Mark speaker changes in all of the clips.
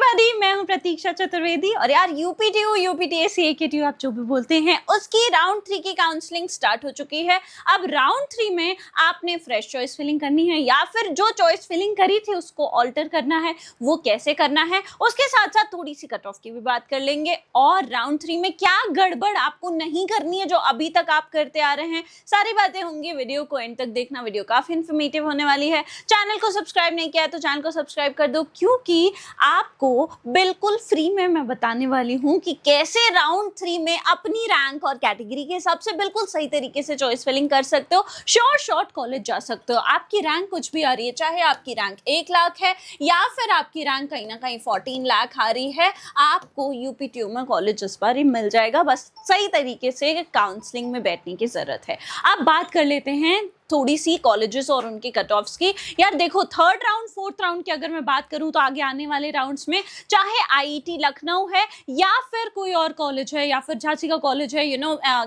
Speaker 1: राधे, मैं हूं प्रतीक्षा चतुर्वेदी। और यार यूपीटीयू, यूपीटीएससी, एकेटीयू आप जो भी बोलते हैं, उसकी राउंड 3 की काउंसलिंग स्टार्ट हो चुकी है। अब राउंड 3 में आपने फ्रेश चॉइस फिलिंग करनी है या फिर जो चॉइस फिलिंग करी थी उसको ऑल्टर करना है, वो कैसे करना है, उसके साथ साथ थोड़ी सी कट ऑफ की भी बात कर लेंगे। और राउंड 3 में क्या गड़बड़ आपको नहीं करनी है जो अभी तक आप करते आ रहे हैं, सारी बातें होंगी। वीडियो को एंड तक देखना, वीडियो काफी इन्फॉर्मेटिव होने वाली है। चैनल को सब्सक्राइब नहीं किया है तो चैनल को सब्सक्राइब कर दो, क्योंकि आपको बिल्कुल फ्री में मैं बताने वाली हूं कि कैसे राउंड 3 में अपनी रैंक और कैटेगरी के हिसाब से बिल्कुल सही तरीके से चॉइस फिलिंग कर सकते हो, शॉर्ट कॉलेज जा सकते हो। आपकी रैंक कुछ भी आ रही है, चाहे आपकी रैंक 1 लाख है या फिर आपकी रैंक कहीं ना कहीं 14 लाख आ रही है, आपको यूपीटीयू में कॉलेज इस बार ही मिल जाएगा। बस सही तरीके से काउंसलिंग में बैठने की जरूरत है। अब बात कर लेते हैं थोड़ी सी कॉलेजेस और उनकी कट ऑफ्स की। यार देखो, थर्ड राउंड, फोर्थ राउंड की अगर मैं बात करूं तो आगे आने वाले राउंड्स में चाहे आईआईटी लखनऊ है या फिर कोई और कॉलेज है या फिर झांसी का कॉलेज है,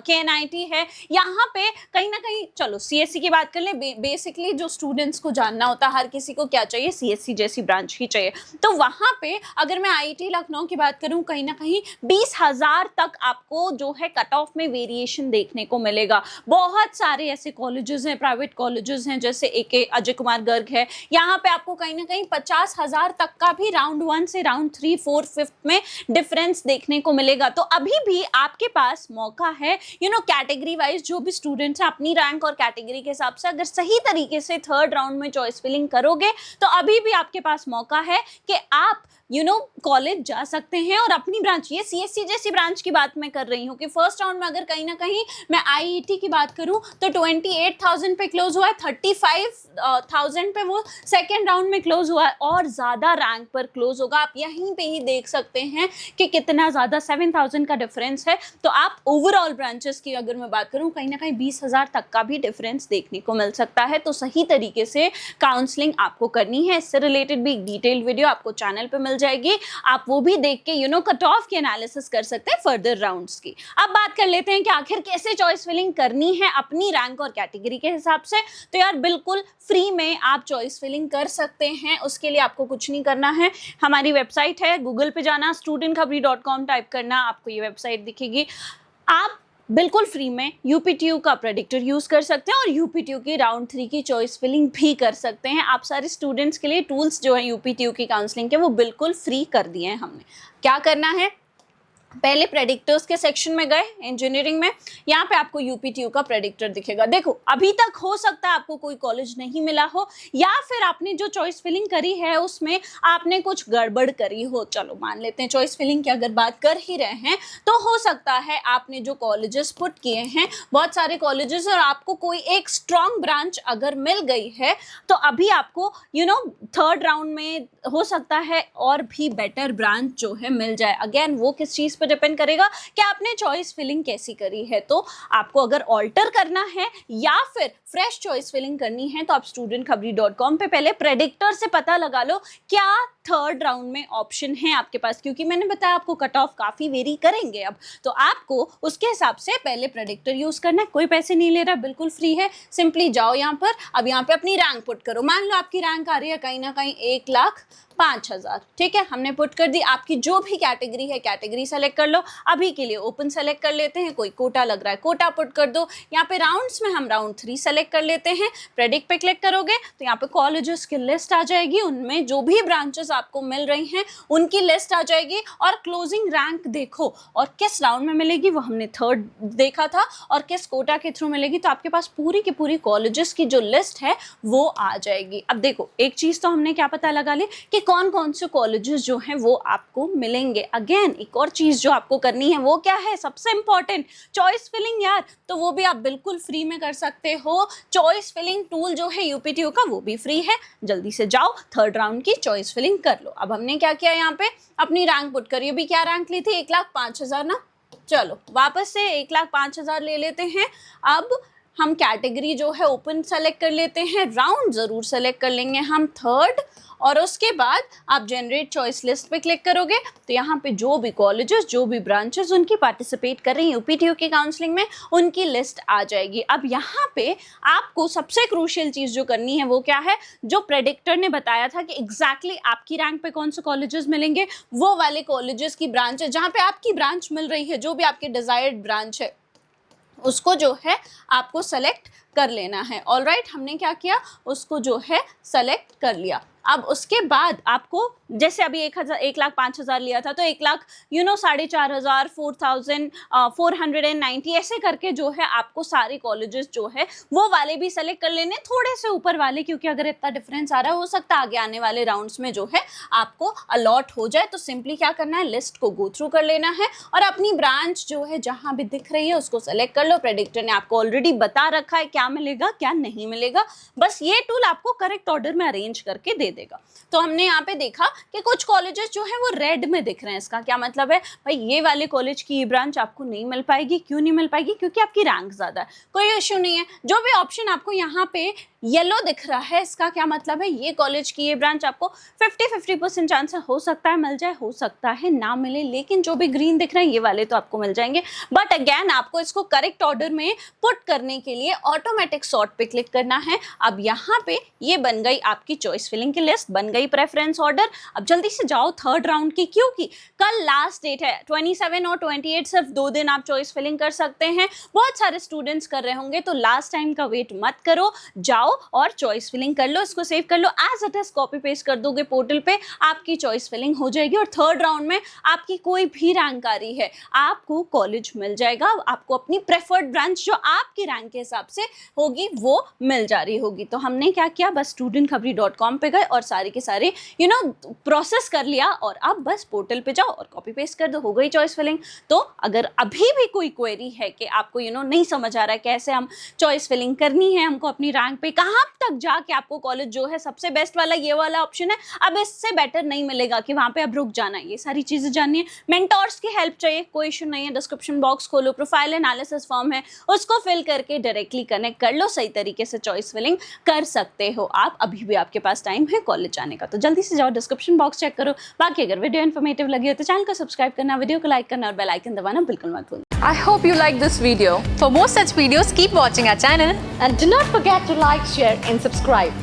Speaker 1: केएनआईटी है, यहाँ पे कहीं ना कहीं, चलो सीएससी की बात कर ले। बेसिकली जो स्टूडेंट्स को जानना होता है, हर किसी को क्या चाहिए, सीएससी जैसी ब्रांच ही चाहिए। तो वहां पे अगर मैं आईआईटी लखनऊ की बात करूं, कहीं ना कहीं 20,000 तक आपको जो है कट ऑफ में वेरिएशन देखने को मिलेगा। बहुत सारे ऐसे कॉलेजेस हैं, प्राइवेट कॉलेजेस हैं, जैसे एके अजय कुमार गर्ग है, यहाँ पे आपको कहीं ना कहीं 50,000 तक का भी राउंड 1 से राउंड 3, 4, 5 में डिफरेंस देखने को मिलेगा। तो अभी भी आपके पास मौका है, कैटेगरी वाइज जो भी स्टूडेंट्स हैं, अपनी रैंक और कैटेगरी के हिसाब से अगर सही तरीके से थर्ड राउंड में चॉइस फिलिंग करोगे तो अभी भी आपके पास मौका है कि आप कॉलेज जा सकते हैं और अपनी ब्रांच, ये सीएससी जैसी ब्रांच की बात मैं कर रही हूँ कि फर्स्ट राउंड में अगर कहीं ना कहीं मैं आईआईटी की बात करूँ तो 28,000 पे क्लोज हुआ है, 35,000 पे वो सेकेंड राउंड में क्लोज हुआ है, और ज़्यादा रैंक पर क्लोज होगा। आप यहीं पे ही देख सकते हैं कि कितना ज़्यादा 7,000 का डिफरेंस है। तो आप ओवरऑल ब्रांचेस की अगर मैं बात करूँ, कहीं ना कहीं 20,000 तक का भी डिफरेंस देखने को मिल सकता है। तो सही तरीके से काउंसलिंग आपको करनी है। इससे रिलेटेड भी एक डिटेल्ड वीडियो आपको चैनल पे मिल जाएगी, आप वो भी देख के कट ऑफ की एनालिसिस कर सकते हैं फर्दर राउंड्स की। अब बात कर लेते हैं कि आखिर कैसे चॉइस फिलिंग करनी है अपनी रैंक और कैटेगरी के हिसाब से। तो यार बिल्कुल फ्री में आप चॉइस फिलिंग कर सकते हैं। उसके लिए आपको कुछ नहीं करना है, हमारी वेबसाइट है, गूगल पे जाना, studentkhabri.com टाइप करना, आपको ये वेबसाइट दिखेगी। आप बिल्कुल फ्री में यूपीटीयू का प्रेडिक्टर यूज कर सकते हैं और यूपीटीयू की राउंड 3 की चॉइस फिलिंग भी कर सकते हैं। आप सारे स्टूडेंट्स के लिए टूल्स जो है यूपीटीयू की काउंसलिंग के, वो बिल्कुल फ्री कर दिए हैं हमने। क्या करना है, पहले प्रेडिक्टर्स के सेक्शन में गए इंजीनियरिंग में, यहाँ पे आपको यूपीटीयू का प्रेडिक्टर दिखेगा। देखो, अभी तक हो सकता है आपको कोई कॉलेज नहीं मिला हो या फिर आपने जो चॉइस फिलिंग करी है उसमें आपने कुछ गड़बड़ करी हो। चलो मान लेते हैं चॉइस फिलिंग की अगर बात कर ही रहे हैं, तो हो सकता है आपने जो कॉलेजेस पुट किए हैं, बहुत सारे कॉलेजेस, और आपको कोई एक स्ट्रॉन्ग ब्रांच अगर मिल गई है तो अभी आपको थर्ड राउंड में हो सकता है और भी बेटर ब्रांच जो है मिल जाए। अगेन वो किस चीज पर डिपेंड करेगा कि आपने चॉइस फिलिंग कैसी करी है। तो आपको अगर ऑल्टर करना है या फिर फ्रेश चॉइस फिलिंग करनी है तो आप studentkhabri.com पे पहले प्रेडिक्टर से पता लगा लो क्या थर्ड राउंड में ऑप्शन है आपके पास, क्योंकि मैंने बताया आपको कट ऑफ काफी वेरी करेंगे अब, तो आपको उसके हिसाब से पहले प्रेडिक्टर यूज करना है। कोई पैसे नहीं ले रहा, बिल्कुल फ्री है। सिंपली जाओ यहाँ पर, अब यहाँ पे अपनी रैंक पुट करो। मान लो आपकी रैंक आ रही है कहीं ना कहीं 1,05,000, ठीक है, हमने पुट कर दी। आपकी जो भी कैटेगरी है, कैटेगरी सेलेक्ट कर लो। अभी के लिए ओपन सेलेक्ट कर लेते हैं, कोई कोटा लग रहा है, कोटा पुट कर दो। यहाँ पे राउंड्स में हम राउंड 3 सेलेक्ट कर लेते हैं। प्रेडिक्ट पे क्लिक करोगे तो यहाँ पे कॉलेजेस की लिस्ट आ जाएगी, उनमें जो भी ब्रांचेस आपको मिल रही हैं उनकी लिस्ट आ जाएगी। और क्लोजिंग रैंक देखो, और किस राउंड में मिलेगी वो हमने थर्ड देखा था, और किस कोटा के थ्रू मिलेगी, तो आपके पास पूरी की पूरी कॉलेजेस की जो लिस्ट है वो आ जाएगी। अब देखो, एक चीज तो हमने क्या पता लगा ली कि कौन कौन से कॉलेजेस जो हैं वो आपको मिलेंगे। अगेन एक और चीज जो आपको करनी है वो क्या है, सबसे इंपॉर्टेंट, चॉइस फिलिंग यार। तो वो भी आप बिल्कुल फ्री में कर सकते हो। चॉइस फिलिंग टूल जो है यूपीटीयू का वो भी फ्री है। जल्दी से जाओ, थर्ड राउंड की चॉइस फिलिंग कर लो। अब हमने क्या किया, यहाँ पे अपनी रैंक पुट करी। अभी क्या रैंक ली थी, 1,05,000 ना। चलो वापस से 1,05,000 ले लेते हैं। अब हम कैटेगरी जो है ओपन सेलेक्ट कर लेते हैं, राउंड ज़रूर सेलेक्ट कर लेंगे हम थर्ड, और उसके बाद आप जनरेट चॉइस लिस्ट पे क्लिक करोगे तो यहाँ पे जो भी कॉलेजेस, जो भी ब्रांचेस उनकी पार्टिसिपेट कर रही हैं यूपीटीयू की काउंसलिंग में, उनकी लिस्ट आ जाएगी। अब यहाँ पे आपको सबसे क्रूशियल चीज़ जो करनी है वो क्या है, जो प्रेडिक्टर ने बताया था कि एग्जैक्टली आपकी रैंक पे कौन से कॉलेजेस मिलेंगे, वो वाले कॉलेजेस की ब्रांच है जहाँ पे आपकी ब्रांच मिल रही है, जो भी आपकी डिजायर्ड ब्रांच है उसको जो है आपको सेलेक्ट कर लेना है। ऑलराइट, हमने क्या किया, उसको जो है सेलेक्ट कर लिया। अब उसके बाद आपको जैसे अभी 1,05,000 लिया था तो 1,00,000 4,500 4,490 ऐसे करके जो है आपको सारे कॉलेजेस जो है वो वाले भी सेलेक्ट कर लेने, थोड़े से ऊपर वाले, क्योंकि अगर इतना डिफरेंस आ रहा है हो सकता है आगे आने वाले राउंड्स में जो है आपको अलॉट हो जाए। तो सिंपली क्या करना है, लिस्ट को गो थ्रू कर लेना है और अपनी ब्रांच जो है जहां भी दिख रही है उसको सेलेक्ट कर लो। प्रेडिक्टर ने आपको ऑलरेडी बता रखा है क्या मिलेगा क्या नहीं मिलेगा, बस ये टूल आपको करेक्ट ऑर्डर में अरेंज करके दे देगा। तो हमने यहाँ पे देखा कि कुछ कॉलेजेस जो है वो रेड में दिख रहे हैं। इसका क्या मतलब है भाई, ये वाले कॉलेज की ये ब्रांच आपको नहीं मिल पाएगी। क्यों नहीं मिल पाएगी? क्योंकि आपकी रैंक ज़्यादा है, कोई इश्यू नहीं है। जो भी ऑप्शन आपको यहाँ पे येलो दिख रहा है, इसका क्या मतलब है, ये कॉलेज की ये ब्रांच आपको 50% चांस हो सकता है मिल जाए, हो सकता है ना मिले, लेकिन जो भी ग्रीन दिख रहे हैं ये वाले तो आपको मिल जाएंगे। बट अगेन आपको इसको करेक्ट ऑर्डर में पुट करने के लिए ऑटोमेटिक सॉर्ट पे क्लिक करना है। अब यहाँ पे ये बन गई आपकी चॉइस फिलिंग की लिस्ट, बन गई प्रेफरेंस ऑर्डर। अब जल्दी से जाओ थर्ड राउंड की, क्योंकि कल लास्ट डेट है 27 और 28, सिर्फ 2 दिन आप चॉइस फिलिंग कर सकते हैं। बहुत सारे स्टूडेंट्स कर रहे होंगे तो लास्ट टाइम का वेट मत करो, जाओ और चॉइस फिलिंग कर लो, इसको सेव कर लो, as it is copy paste कर दोगे पोर्टल पे, आपकी चॉइस फिलिंग हो जाएगी। और थर्ड राउंड में आपकी कोई भी रैंक आ रही है आपको कॉलेज मिल जाएगा, आपको अपनी प्रेफर्ड ब्रांच जो आपकी रैंक के हिसाब से होगी वो मिल जा रही होगी। तो हमने क्या किया, बस studentkhabri.com पे गए और सारे के सारे प्रोसेस कर लिया और अब बस पोर्टल पे जाओ और कॉपी पेस्ट कर दो, हो गई चॉइस फिलिंग। तो अगर अभी भी कोई क्वेरी है कि आपको नहीं समझ आ रहा है कैसे हम चॉइस फिलिंग करनी है, हमको अपनी रैंक पे कहाँ तक जाके आपको कॉलेज जो है सबसे बेस्ट वाला ये वाला ऑप्शन है, अब इससे बेटर नहीं मिलेगा कि वहां पे अब रुक जाना है, ये सारी चीजें जाननी है, मेंटोर्स की हेल्प चाहिए, कोई इशू नहीं है। डिस्क्रिप्शन बॉक्स खोलो, प्रोफाइल एनालिसिस फॉर्म है उसको फिल करके डायरेक्टली कनेक्ट कर लो, सही तरीके से चॉइस फिलिंग कर सकते हो आप। अभी भी आपके पास टाइम है कॉलेज जाने का, तो जल्दी से जाओ डिस्क्रिप्शन बॉक्स चेक करो। बाकी अगर वीडियो इन्फॉर्मेटिव लगी हो तो चैनल को सब्सक्राइब करना, वीडियो को लाइक करना और बेल आइकन दबाना बिल्कुल मत भूलना।
Speaker 2: I hope you like this video. For more such videos, keep watching our channel.
Speaker 3: And do not forget to like, share and subscribe.